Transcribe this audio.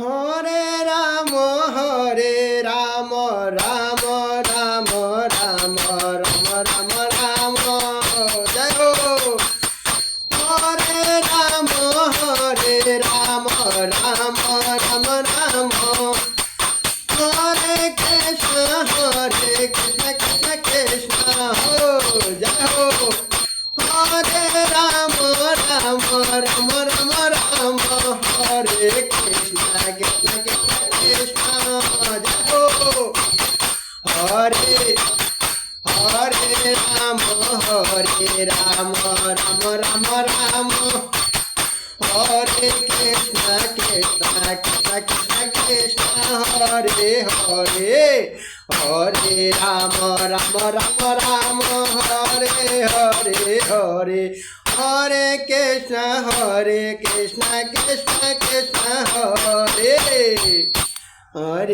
হরে রাম রাম রাম রাম রাম রাম রাম জয় হো। হরে রাম রাম রাম রাম রাম হরে কৃষ্ণ কৃষ্ণ কৃষ্ণ হো জয় হো। হরে রাম রাম রাম রাম রাম হরে কৃষ্ণ কৃষ্ণ কৃষ্ণ কৃষ্ণ জয় হো। হরে হরে রাম রাম রাম রাম হরে কৃষ্ণ কৃষ্ণ কৃষ্ণ কৃষ্ণ কৃষ্ণ হরে হরে হরে রাম রাম রাম রাম হরে হরে হরে হরে কৃষ্ণ কৃষ্ণ কৃষ্ণ হরে হরে।